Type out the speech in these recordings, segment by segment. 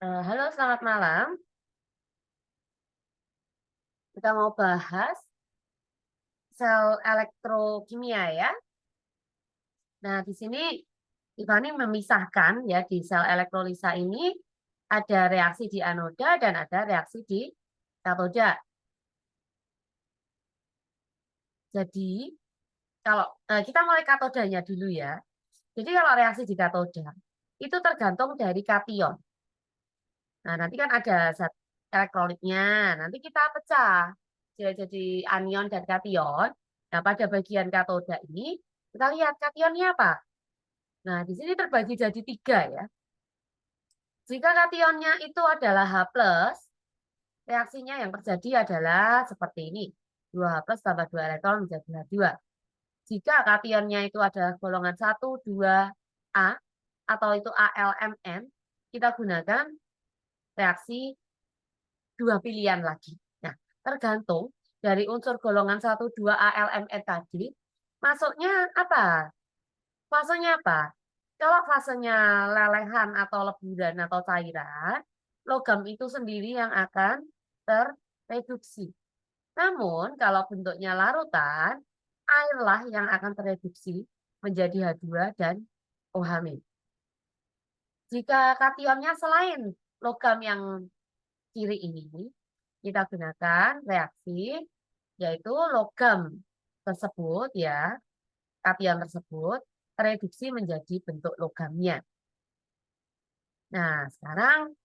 Halo, selamat malam. Kita mau bahas sel elektrokimia ya. Nah, di sini Tiffany memisahkan ya di sel elektrolisa ini ada reaksi di anoda dan ada reaksi di katoda. Jadi, kalau kita mulai katodanya dulu ya. Jadi kalau reaksi di katoda itu tergantung dari kation. Nah, nanti kan ada zat elektrolitnya. Nanti kita pecah jadi anion dan kation. Nah, pada bagian katoda ini kita lihat kationnya apa. Nah, di sini terbagi jadi tiga ya. Jika kationnya itu adalah H+, reaksinya yang terjadi adalah seperti ini. 2H+ tambah 2 elektron menjadi H2. Jika kationnya itu adalah golongan 1, 2A, atau itu ALMN, kita gunakan reaksi dua pilihan lagi. Nah, tergantung dari unsur golongan 1, 2 ALMN tadi, masuknya apa? Fasenya apa? Kalau fasenya lelehan atau leburan atau cairan, logam itu sendiri yang akan terreduksi. Namun, kalau bentuknya larutan, airlah yang akan terreduksi menjadi H2 dan OH-. Jika kationnya selain logam yang kiri ini, kita gunakan reaksi, yaitu logam tersebut ya, kation tersebut tereduksi menjadi bentuk logamnya. Nah, sekarang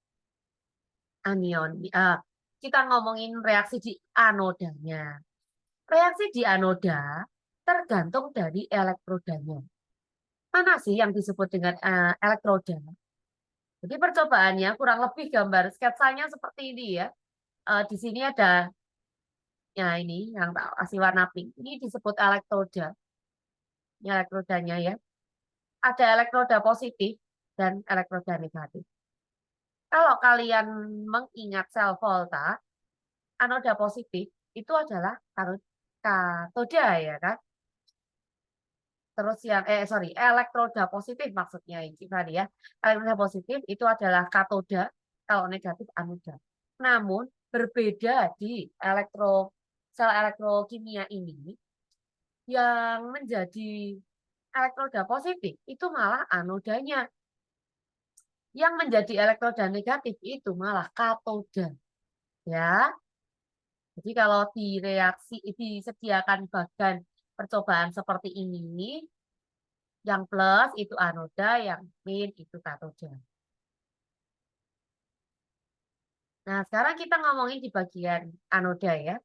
anion. Kita ngomongin reaksi di anodanya. Reaksi di anoda tergantung dari elektrodanya. Mana sih yang disebut dengan elektroda? Jadi percobaannya kurang lebih gambar sketsanya seperti ini ya. Di sini ada, ya ini yang tak kasih warna pink. Ini disebut elektroda. Ini elektrodanya ya. Ada elektroda positif dan elektroda negatif. Kalau kalian mengingat sel volta, anoda positif itu adalah katoda ya kan. Terus yang elektroda positif maksudnya ini tadi ya. Elektroda positif itu adalah katoda, kalau negatif anoda. Namun berbeda di sel elektrokimia ini, yang menjadi elektroda positif itu malah anodanya. Yang menjadi elektroda negatif itu malah katoda. Ya. Jadi kalau di reaksi disediakan bagan percobaan seperti ini, yang plus itu anoda, yang min itu katoda. Nah, sekarang kita ngomongin di bagian anoda ya.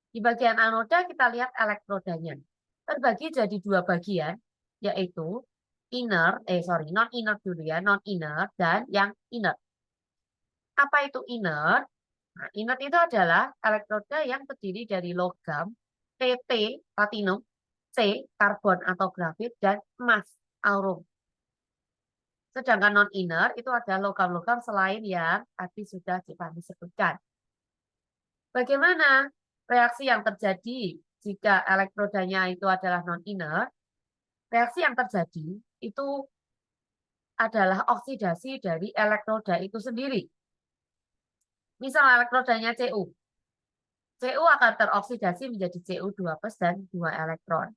Di bagian anoda kita lihat elektrodanya. Terbagi jadi dua bagian, yaitu non inert dulu ya, non inert dan yang inert. Apa itu inert? Nah, inert itu adalah elektroda yang terdiri dari logam, Pt, platinum, C, karbon atau grafit, dan emas, aurum. Sedangkan non-inert itu ada logam-logam selain yang tadi sudah Tiffany sebutkan. Bagaimana reaksi yang terjadi jika elektrodanya itu adalah non-inert? Reaksi yang terjadi itu adalah oksidasi dari elektroda itu sendiri. Misal elektrodanya Cu. Cu akan teroksidasi menjadi Cu2+ dan 2 elektron.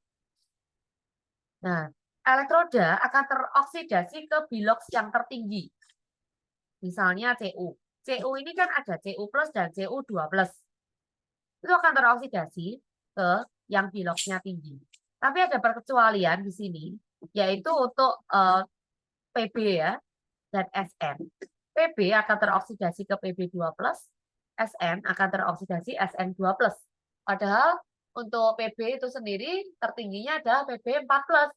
Nah, elektroda akan teroksidasi ke biloks yang tertinggi. Misalnya Cu. Cu ini kan ada Cu+ dan Cu2+. Itu akan teroksidasi ke yang biloksnya tinggi. Tapi ada perkecualian di sini, yaitu untuk Pb ya, dan Sn. Pb akan teroksidasi ke Pb2+, Sn akan teroksidasi Sn2+. Padahal untuk Pb itu sendiri tertingginya adalah Pb4+.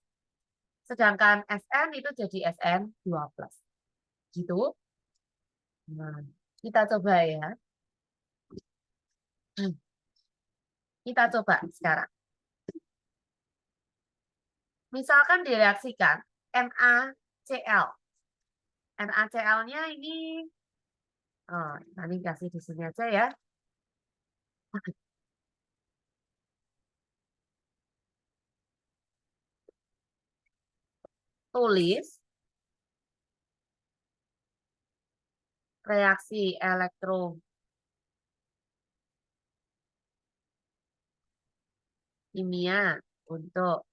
Sedangkan Sn itu jadi Sn2+. Gitu. Nah, kita coba ya. Kita coba sekarang. Misalkan direaksikan NaCl. NaCl-nya ini, nanti kasih di sini aja ya. Tulis reaksi elektrokimia untuk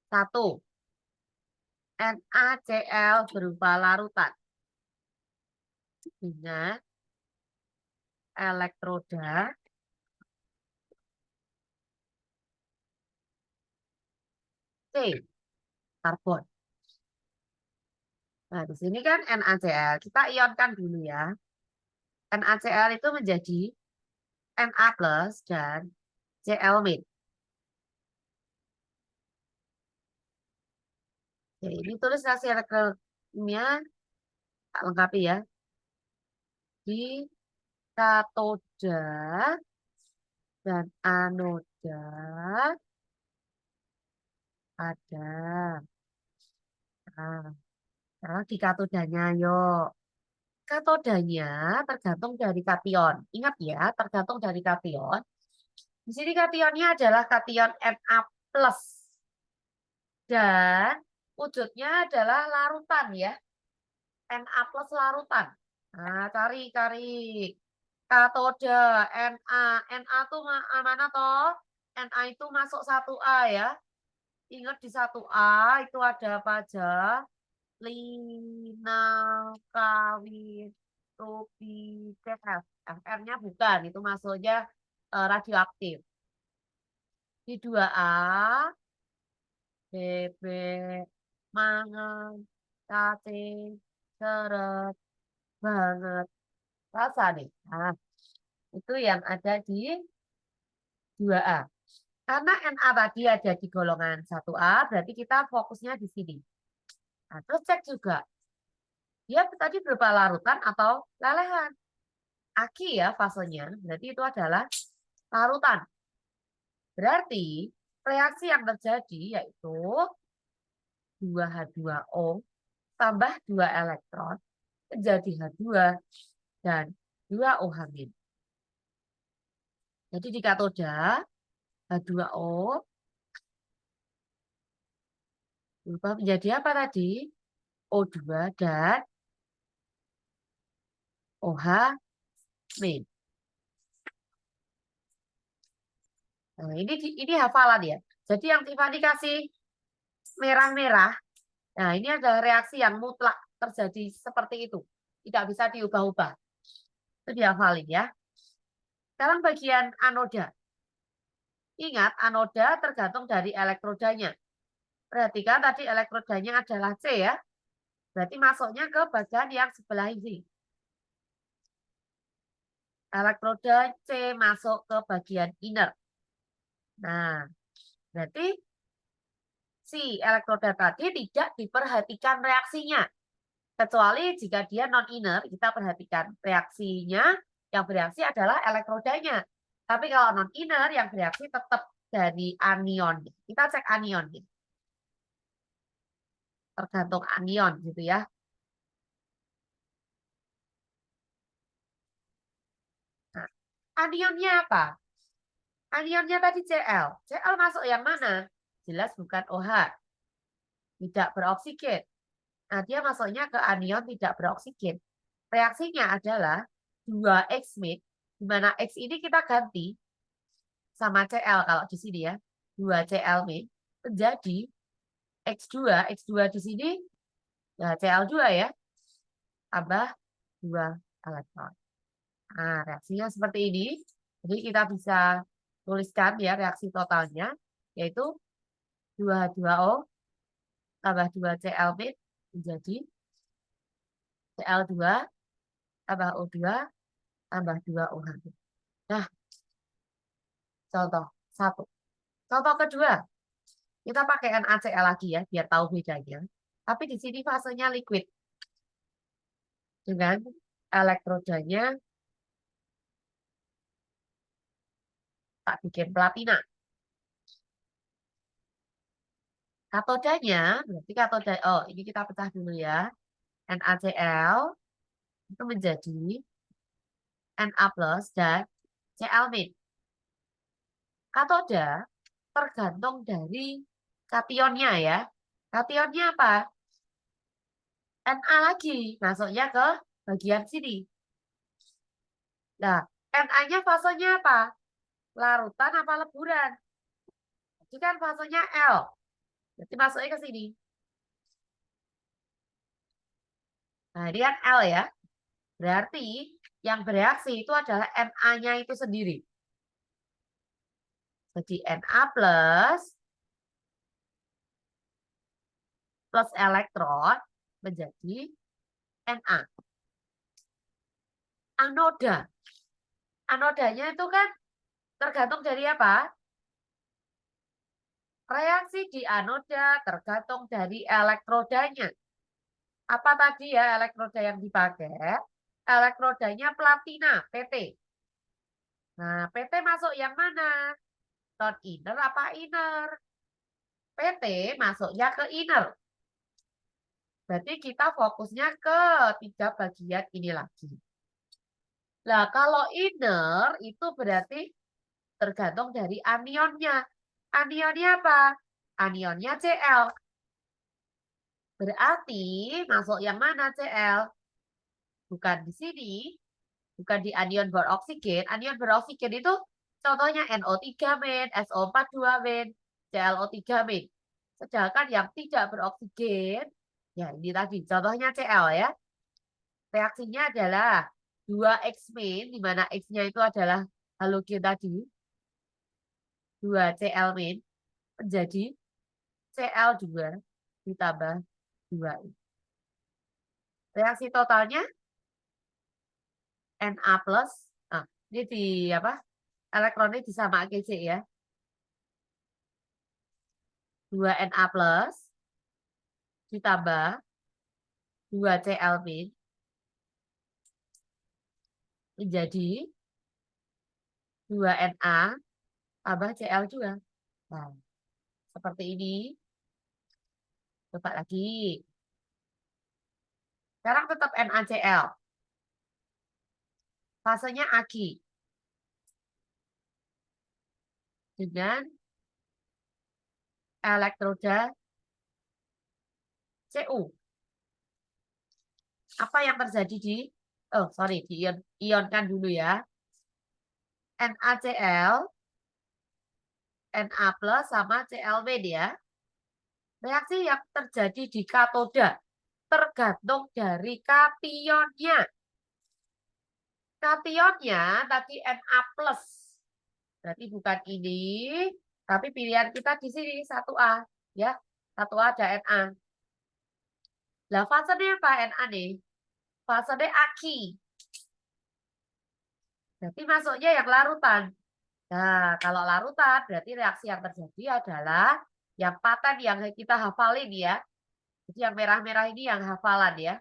satu NaCl berupa larutan dengan elektroda C, karbon. Nah, di sini kan NaCl. Kita ionkan dulu ya. NaCl itu menjadi Na plus dan Cl min. Oke, ini tulis reaksi elektrokimia, tak lengkapi ya. Di katoda dan anoda ada. Nah, di katodanya, yuk. Katodanya tergantung dari kation. Ingat ya, tergantung dari kation. Di sini kationnya adalah kation Na plus. Dan wujudnya adalah larutan ya. Na plus larutan. Nah, cari. Katoda, Na. Na itu mana toh? Na itu masuk 1A ya. Ingat di 1A itu ada apa aja? Linal, kawin, ruby, CF. FR-nya bukan, itu masuknya radioaktif. Di 2A, bebek, mangan, cacing, seret, banget. Rasa nih. Nah, itu yang ada di 2A. Karena Na tadi ada di golongan 1A, berarti kita fokusnya di sini. Nah, terus cek juga. Dia tadi berupa larutan atau lelehan. Aki ya fasenya, berarti itu adalah larutan. Berarti reaksi yang terjadi yaitu 2H2O tambah 2 elektron menjadi H2 dan 2OH-. Jadi di katoda H2O berubah menjadi apa tadi? O2 dan OH-. Nah, ini hafalan ya. Jadi yang Tiffany kasih merah-merah, nah ini adalah reaksi yang mutlak terjadi seperti itu. Tidak bisa diubah-ubah. Itu dihafalin ya. Sekarang bagian anoda. Ingat, anoda tergantung dari elektrodanya. Perhatikan tadi elektrodanya adalah C ya. Berarti masuknya ke bagian yang sebelah ini. Elektroda C masuk ke bagian inner. Nah, berarti si elektroda tadi tidak diperhatikan reaksinya. Kecuali jika dia non-inner, kita perhatikan reaksinya, yang bereaksi adalah elektrodanya. Tapi kalau non-inner, yang bereaksi tetap dari anion. Kita cek anion. Tergantung anion gitu ya. Nah, anionnya apa? Anionnya tadi Cl. Cl masuk yang mana? Jelas bukan OH. Tidak beroksigen. Nah, dia masuknya ke anion tidak beroksigen. Reaksinya adalah 2X mid, di mana X ini kita ganti sama Cl kalau di sini ya. 2Cl mid menjadi X2. X2 di sini ya Cl2 ya. Tambah 2 elektron. Nah, reaksinya seperti ini. Jadi kita bisa tuliskan ya reaksi totalnya, yaitu 2H2O tambah 2Cl mid menjadi Cl2 tambah O2 tambah 2OH. Nah, contoh satu. Contoh kedua, kita pakai NaCl lagi ya, biar tahu bedanya. Tapi di sini fasenya liquid. Dengan elektrodanya tak bikin platina. Katodanya, berarti katoda, oh ini kita pecah dulu ya. NaCl itu menjadi Na plus dan Cl min. Katoda tergantung dari kationnya ya. Kationnya apa? Na lagi, masuknya ke bagian sini. Nah, Na-nya fasenya apa? Larutan apa leburan? Jadi kan fasenya L. Jadi masuknya ke sini. Nah, ini kan L ya. Berarti yang bereaksi itu adalah Na-nya itu sendiri. Jadi Na plus elektron menjadi Na. Anoda. Anodanya itu kan tergantung dari apa? Reaksi di anoda tergantung dari elektrodanya. Apa tadi ya elektroda yang dipakai? Elektrodanya platina, PT. Nah, PT masuk yang mana? Non inner apa inner? PT masuknya ke inner. Berarti kita fokusnya ke 3 bagian ini lagi. Nah, kalau inner itu berarti tergantung dari anionnya. Anionnya apa? Anionnya Cl. Berarti masuk yang mana Cl? Bukan di sini, bukan di anion beroksigen. Anion beroksigen itu contohnya NO3 min, SO42 min, ClO3 min. Sedangkan yang tidak beroksigen, ya ini tadi contohnya Cl ya. Reaksinya adalah 2X min, di mana X-nya itu adalah halogen tadi. 2Cl min menjadi Cl2 ditambah 2. Reaksi totalnya Na plus. Nah, ini di apa? Elektronnya disamakan C ya. 2Na plus ditambah 2Cl min menjadi 2Na tambah Cl juga. Nah, seperti ini. Coba lagi. Sekarang tetap NaCl. Fasenya Ag. Dengan elektroda Cu. Apa yang terjadi di ionkan dulu ya. NaCl, Na plus sama Cl min ya. Reaksi yang terjadi di katoda tergantung dari kationnya. Kationnya tadi Na plus. Berarti bukan ini, tapi pilihan kita di sini 1A. Ya, 1A ada Na. Lah fasenya apa Na nih? Fasenya Ag. Berarti masuknya yang larutan. Nah, kalau larutan berarti reaksi yang terjadi adalah yang paten yang kita hafalin ya. Jadi yang merah-merah ini yang hafalan ya.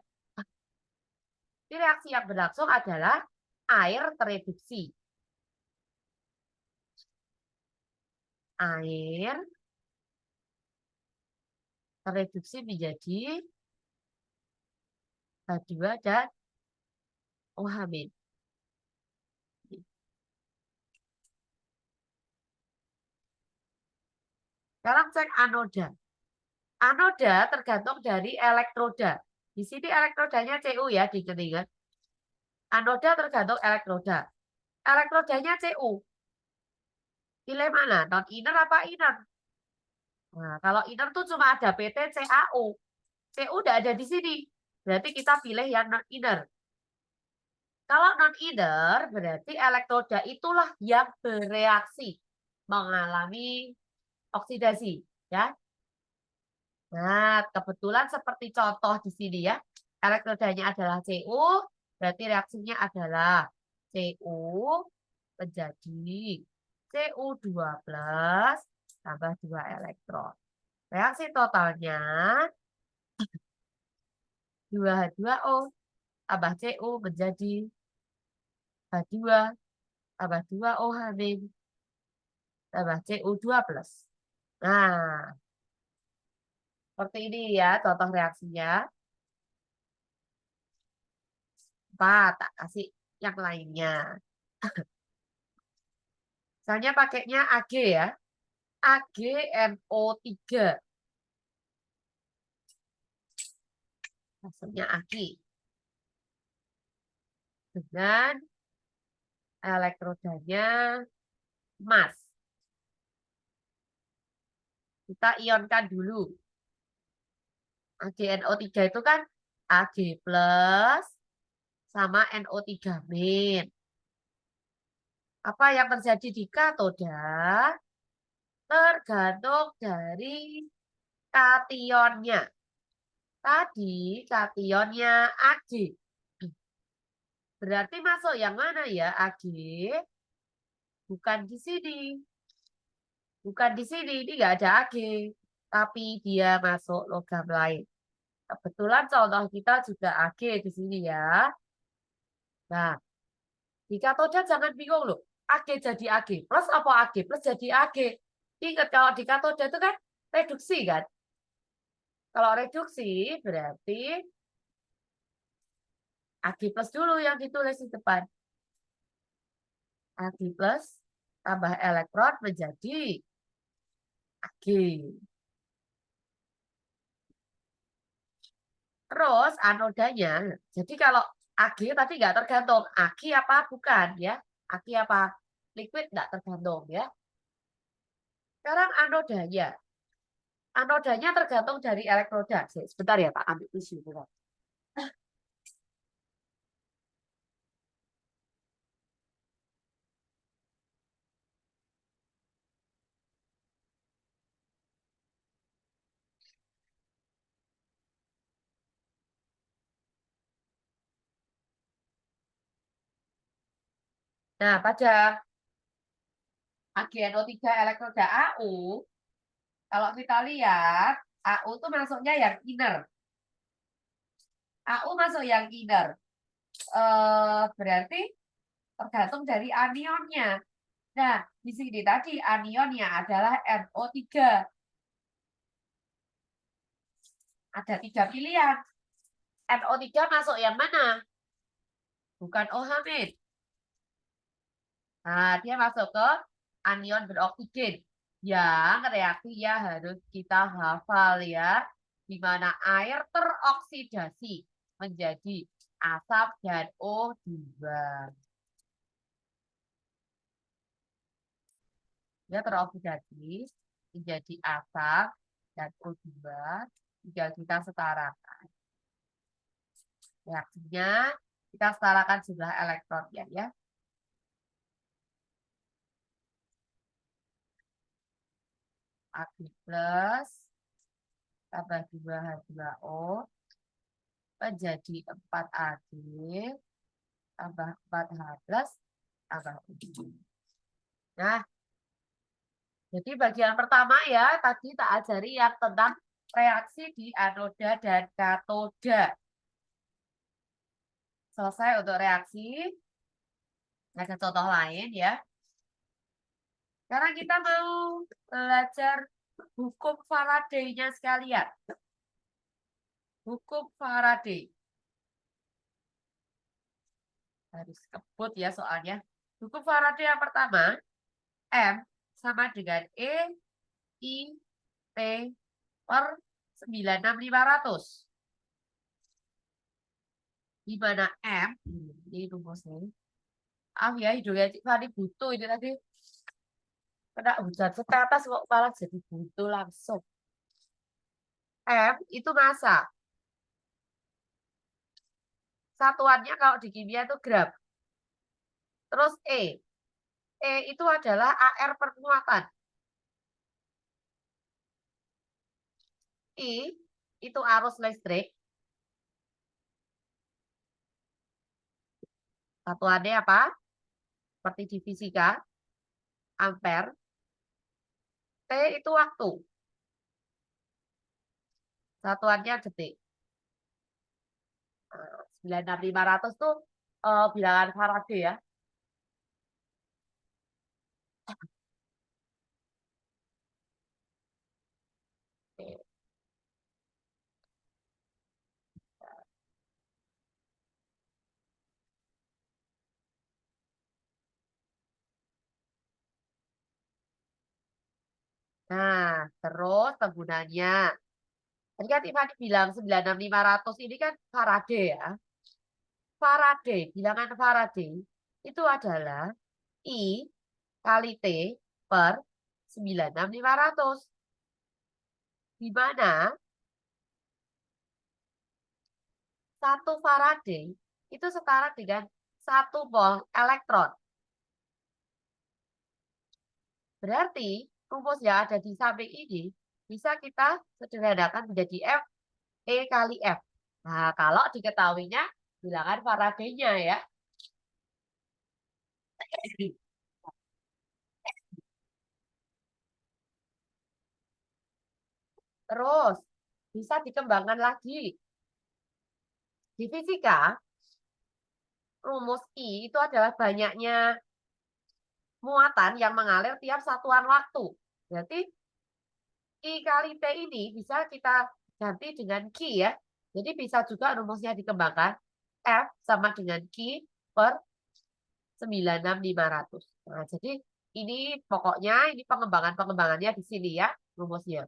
Ini reaksi yang berlangsung adalah air tereduksi. Air tereduksi menjadi H2 dan OH-. Sekarang cek anoda. Anoda tergantung dari elektroda. Di sini elektrodanya Cu ya, diingat. Anoda tergantung elektroda. Elektrodanya Cu. Pilih mana? Non inner apa inner? Nah, kalau inner tuh cuma ada PT CaO. Cu udah ada di sini. Berarti kita pilih yang non inner. Kalau non inner berarti elektroda itulah yang bereaksi mengalami oksidasi, ya. Nah, kebetulan seperti contoh di sini ya. Elektrodanya adalah Cu, berarti reaksinya adalah Cu menjadi Cu2 plus tambah 2 elektron. Reaksi totalnya 2H2O tambah Cu menjadi H2 tambah 2OH min tambah Cu2 plus. Nah, seperti ini ya contoh reaksinya. Tak kasih yang lainnya. Misalnya pakainya Ag ya. AgNO3. Maksudnya Ag. Dengan elektrodanya emas. Kita ionkan dulu. AgNO3 itu kan Ag plus sama NO3 min. Apa yang terjadi di katoda tergantung dari kationnya. Tadi kationnya Ag. Berarti masuk yang mana ya Ag? Bukan di sini. Bukan di sini. Ini nggak ada Ag. Tapi dia masuk logam lain. Kebetulan contoh kita juga Ag di sini ya. Nah, di katoda jangan bingung loh. Ag jadi Ag. Plus apa Ag? Plus jadi Ag. Ingat kalau di katoda itu kan reduksi kan? Kalau reduksi berarti Ag plus dulu yang ditulis di depan. Ag plus tambah elektron menjadi Ag. Terus anodanya, jadi kalau Ag tadi nggak tergantung Ag apa bukan ya? Ag apa liquid nggak tergantung ya. Sekarang anodanya. Anodanya tergantung dari elektroda. Sebentar ya Pak, ambil tisu. Nah, pada AgNO3 elektroda AU, kalau kita lihat, AU itu masuknya yang inner. AU masuk yang inner. Berarti tergantung dari anionnya. Nah, di sini tadi anionnya adalah NO3. Ada 3 pilihan. NO3 masuk yang mana? Bukan OH. Nah, dia masuk ke anion beroksigen. Yang reaksinya harus kita hafal ya. Di mana air teroksidasi menjadi asap dan O2. Dia teroksidasi menjadi asap dan O2. Tinggal kita setarakan. Reaksinya kita setarakan jumlah elektronnya ya. Ag plus tambah 2H2O menjadi 4Ag tambah 4H plus tambah U. Nah, jadi bagian pertama ya, tadi tak ajari yang tentang reaksi di anoda dan katoda. Selesai untuk reaksi. Ada contoh lain ya. Sekarang kita mau belajar hukum Faraday-nya sekalian. Hukum Faraday. Harus kebut ya soalnya. Hukum Faraday yang pertama, M sama dengan I, T per 96500. Di mana M, ini rumusnya. Ah ya, hidungnya Cik Fani butuh ini tadi. Kena hujan setetes kok malah jadi butuh langsung. M itu massa. Satuannya kalau di kimia itu gram. Terus E. E itu adalah AR permuatan. I itu arus listrik. Satuannya apa? Seperti di fisika. Ampere. T itu waktu. Satuannya detik. 96500 tuh bilangan Faraday ya. Nah, terus penggunanya. Tadi kan Tiffany bilang 96.500 ini kan Faraday ya. Faraday, bilangan Faraday itu adalah I kali T per 96.500. Di mana satu Faraday itu setara dengan 1 mol elektron. Berarti rumus yang ada di samping ini bisa kita sederhanakan menjadi F E kali F. Nah, kalau diketahuinya bilangan Faraday-nya ya. Terus bisa dikembangkan lagi. Di fisika, rumus I itu adalah banyaknya muatan yang mengalir tiap satuan waktu. Berarti I kali T ini bisa kita ganti dengan Q ya. Jadi bisa juga rumusnya dikembangkan. F sama dengan Q per 96.500. Nah, jadi ini pokoknya ini pengembangannya di sini ya rumusnya.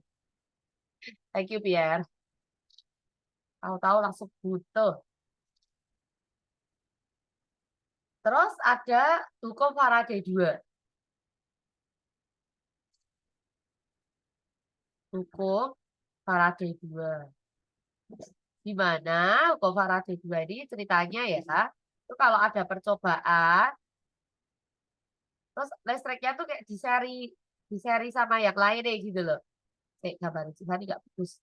Thank you, Pierre. Tahu-tahu langsung butuh. Terus ada hukum Faraday 2. Hukum Faraday 2. Di mana hukum Faraday 2 ini ceritanya ya, itu kalau ada percobaan, terus listriknya tuh kayak di seri sama yang lain deh gitu loh. Kayak gambar sih, tadi nggak bagus.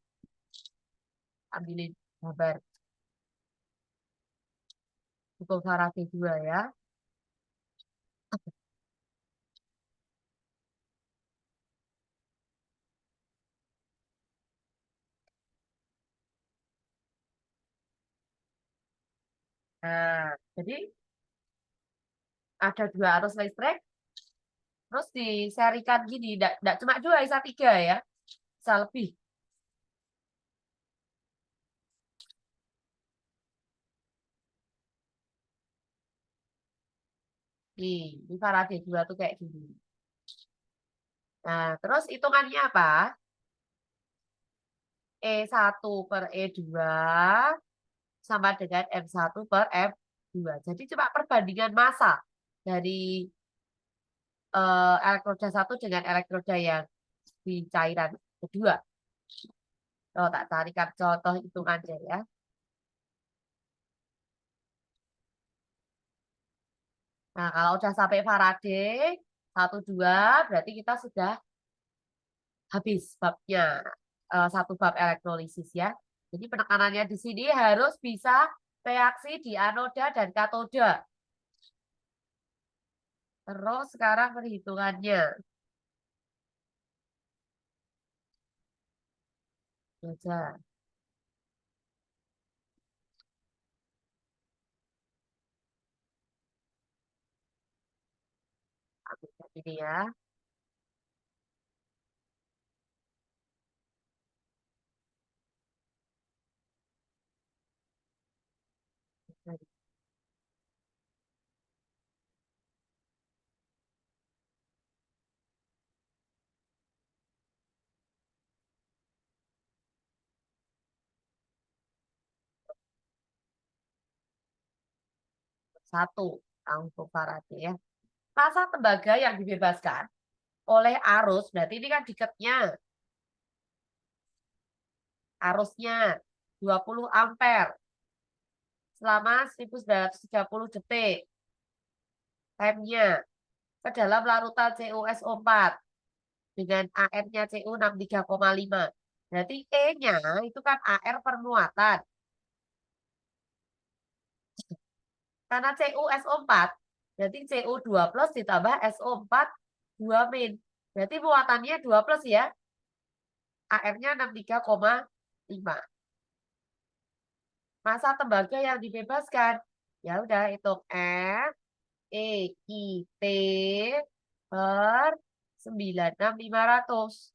Ambilin gambar hukum Faraday 2 ya. Nah, jadi ada 2 arus listrik, terus diserikan gini, tidak cuma 2, bisa 3 ya, bisa lebih. Di Faraday 2 tuh kayak gini. Nah, terus hitungannya apa? E1 per E2 sama dengan M1 per M2. Jadi cuma perbandingan massa dari elektroda 1 dengan elektroda yang di cairan kedua. Oh, tak carikan contoh hitungannya ya. Nah, kalau udah sampai Faraday 1, 2, berarti kita sudah habis babnya. Satu bab elektrolisis ya. Jadi penekanannya di sini harus bisa reaksi di anoda dan katoda. Terus sekarang perhitungannya. Baca. Ambil ini ya. Satu untuk Faraday ya. Massa tembaga yang dibebaskan oleh arus, berarti ini kan diketnya. Arusnya 20 ampere selama 1930 detik. Time-nya ke dalam larutan CuSO4 dengan AR-nya Cu 63,5. Berarti E-nya itu kan AR permuatan. Karena CuSO4, berarti Cu2 plus ditambah SO4 2 min. Berarti muatannya 2 plus ya. AR-nya 63,5. Massa tembaga yang dibebaskan. Ya udah hitung F E I T per 96.500.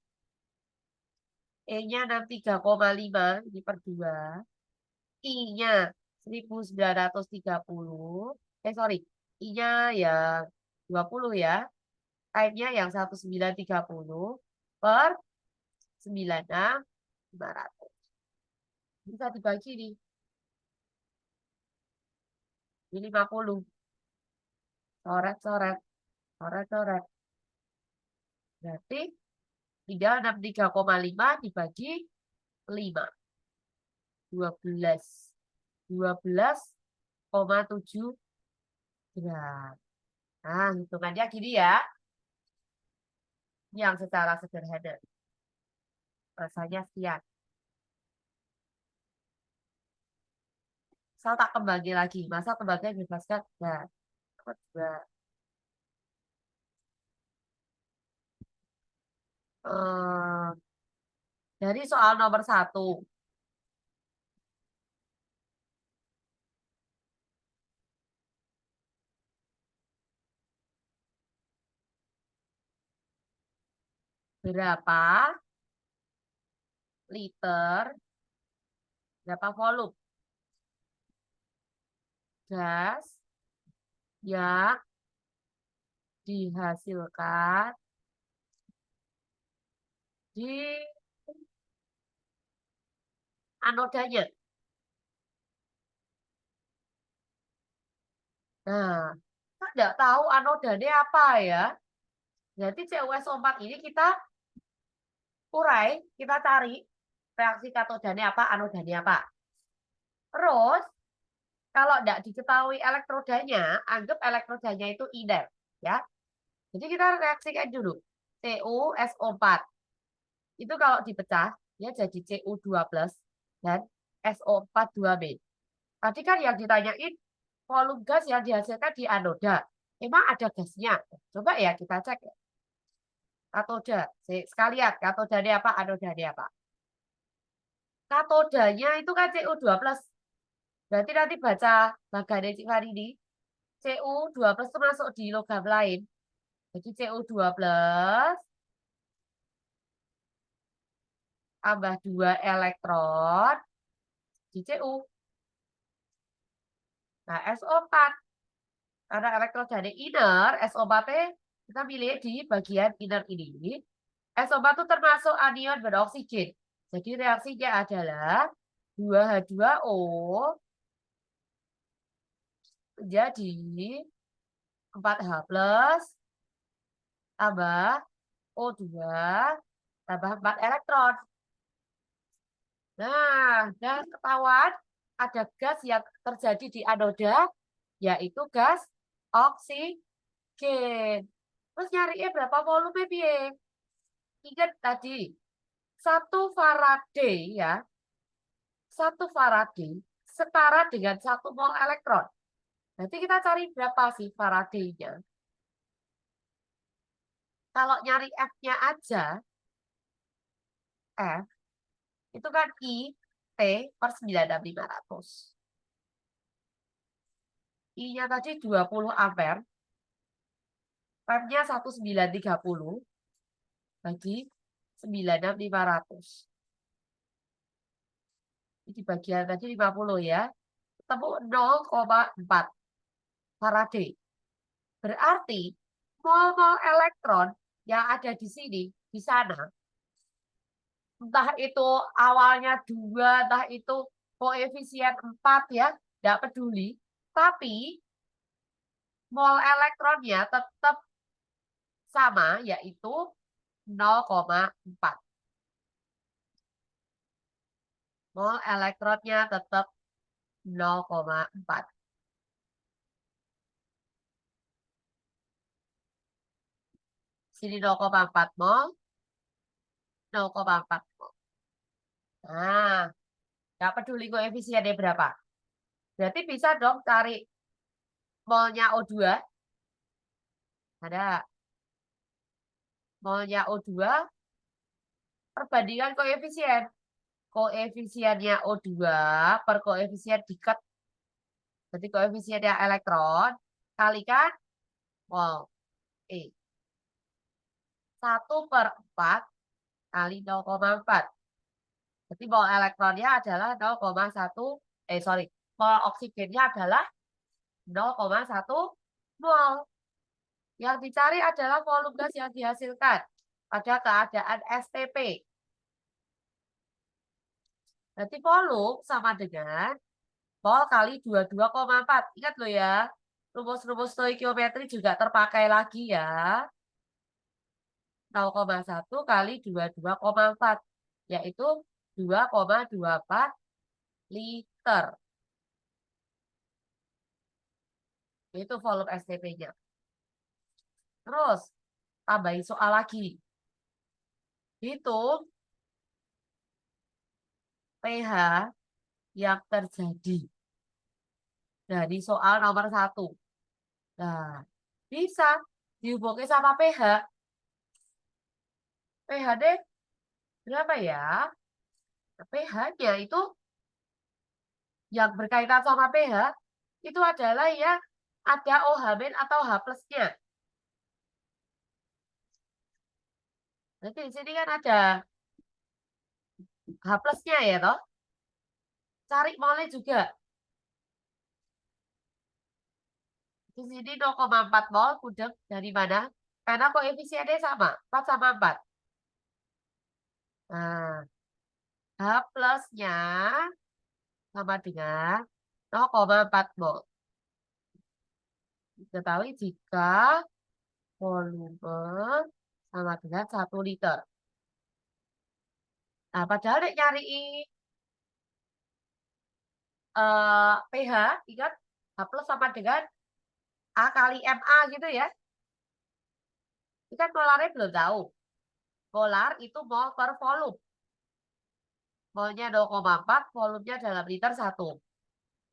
E-nya 63,5 ini per 2. I-nya 1930. Sorry. I-nya yang 20 ya. Time-nya yang 1930 per 96.500. Bisa dibagi nih. Ini 50. Coret-coret. Coret-coret. Berarti tinggal 63,5 dibagi 5. 12. 12,7 gram. Nah, hitungannya gini ya. Ini yang secara sederhana. Rasanya sekian. Saya tak kembali lagi. Masa kembangnya bebaskan? Nah, dua. Dari soal nomor 1. Berapa liter, berapa volume gas yang dihasilkan di anodanya. Nah, kita tidak tahu anodanya apa ya. Jadi CuSO4 ini kita urai, kita cari reaksi katodanya apa, anodanya apa. Terus, kalau tidak diketahui elektrodanya, anggap elektrodanya itu iner. Ya. Jadi kita reaksikan dulu. CuSO4. Itu kalau dipecah, ya jadi Cu2 plus dan SO4 2B. Tadi kan yang ditanyain volume gas yang dihasilkan di anoda. Emang ada gasnya? Coba ya kita cek. Katoda. Sekalian, katodanya apa, anodanya apa. Katodanya itu kan Cu2 plus. Berarti nanti baca bagannya Cik Farini. Cu2 plus itu masuk di logam lain. Jadi Cu2 plus tambah 2 elektron di Cu. Nah, SO4. Karena elektrodanya inner, SO4 kita pilih di bagian inner ini. SO4 itu termasuk anion beroksigen. Jadi reaksinya adalah 2H2O menjadi 4H plus tambah O2 tambah 4 elektron. Nah, dan ketahuan ada gas yang terjadi di anoda, yaitu gas oksigen. Terus nyariin berapa volume piye? Ingat tadi, 1 Faraday ya. 1 Faraday setara dengan 1 mol elektron. Nanti kita cari berapa sih Faraday-nya. Kalau nyari F-nya aja, F, itu kan I, T per 96500. I-nya tadi 20 ampere. F-nya 1930 bagi 96500. Ini bagian tadi 50 ya. Ketemu 0,4 Faraday. Berarti mol-mol elektron yang ada di sini, di sana, entah itu awalnya 2, entah itu koefisien 4 ya, tidak peduli. Tapi mol elektronnya tetap sama, yaitu 0,4. Mol elektronnya tetap 0,4. Sini 0,4 mol, 0,4 mol. Nah, nggak peduli koefisiennya berapa. Berarti bisa dong cari molnya O2. Ada molnya O2 perbandingan koefisien. Koefisiennya O2 per koefisien diket. Jadi koefisiennya elektron kalikan mol E. 1/4 kali 0,4. Jadi mol elektronnya adalah 0,1. Sorry. Mol oksigennya adalah 0,1 mol. Yang dicari adalah volume gas yang dihasilkan pada keadaan STP. Berarti volume sama dengan Vol kali 22,4. Ingat loh ya, rumus-rumus stoikiometri juga terpakai lagi ya. 0,1 kali 22,4, yaitu 2,24 liter. Itu volume STP-nya. Terus, tambahin soal lagi. Hitung pH yang terjadi dari soal nomor 1. Nah, bisa dihubungkan sama pH. pH deh berapa ya? pH-nya itu yang berkaitan sama pH itu adalah yang ada OH- atau H plusnya. Nanti di sini kan ada H plusnya ya toh. Cari molnya juga. Di sini 0,4 mol kudek dari mana? Karena koefisiennya sama, 4 sama 4. Nah, H plusnya sama dengan 0,4 mol. Diketahui jika volume sama dengan 1 liter. Nah, padahal nyari pH, ingat H plus sama dengan A kali MA gitu ya. Ini kan molarnya belum tahu. Molar itu mol per volume. Molnya 0,4, volumenya dalam liter 1.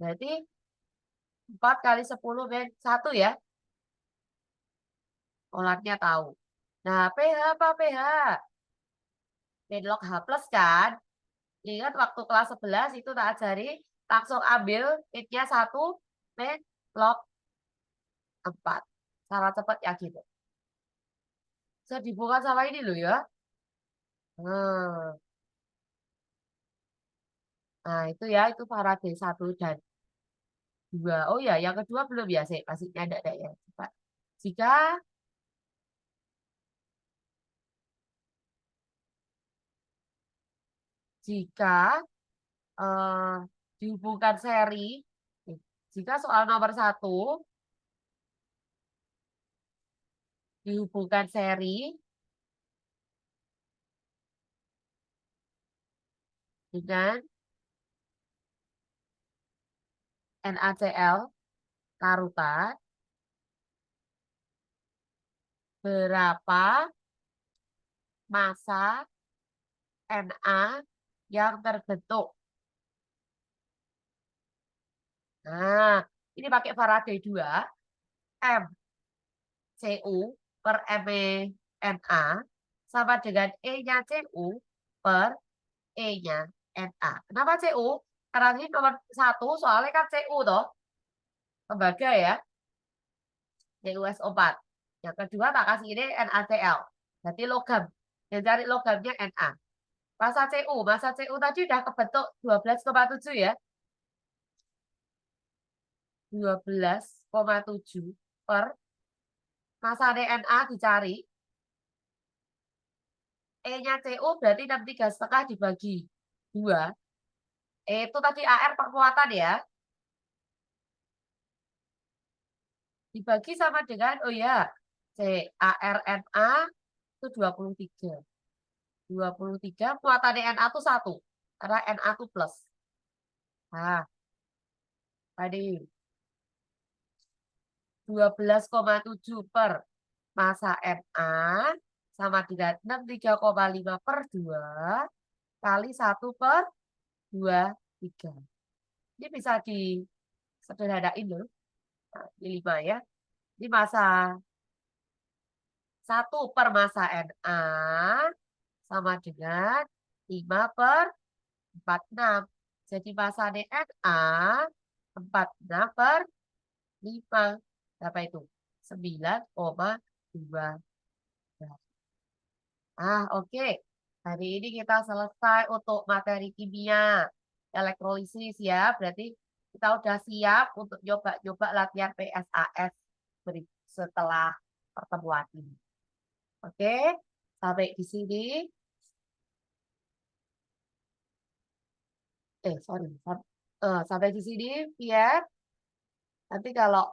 Berarti 4 kali 10 min 1 ya. Molarnya tahu. Nah, pH apa pH? Min log H plus kan? Ingat waktu kelas 11 itu tak ajari langsung ambil min-nya 1 min log 4. Cara cepat ya gitu. Bisa dibuka sama ini loh ya. Nah, itu ya, itu Faraday 1 dan 2. Oh ya, yang kedua belum ya, sih. Masih ada ya. Coba. Jika eh, dihubungkan seri, jika soal nomor 1 dihubungkan seri dengan NaCl larutan, berapa massa Na yang terbentuk? Nah, ini pakai Faraday 2, MCU per Na sama dengan E-nya Cu per E-nya Na. Kenapa Cu? Karena ini nomor 1 soalnya kan Cu toh. Lembaga ya. CuSO4. Yang kedua tak kasih ini NaCl. Berarti logam. Yang cari logamnya Na. Massa Cu tadi udah kebentuk 12,7 ya. 12,7 per massa DNA dicari. E-nya Cu berarti 63,5 dibagi 2. Itu tadi AR permuatan ya. Dibagi sama dengan, oh ya, CARNA itu 23. 23, muatan Na itu 1. Karena Na itu plus. Nah, tadi 12,7 per massa Na sama dengan 63,5 per 2 kali 1 per 23. Ini bisa disederhanain loh. Nah, ini 5 ya. Ini massa 1 per massa Na sama dengan 5 per 46. Jadi massa Na 46 per 5. Berapa itu? 9,2. Oke. Hari ini kita selesai untuk materi kimia elektrolisis ya. Berarti kita udah siap untuk nyoba-nyoba latihan PSAS setelah pertemuan ini. Oke, sampai di sini. Sorry, sampai di sini, Pierre. Nanti kalau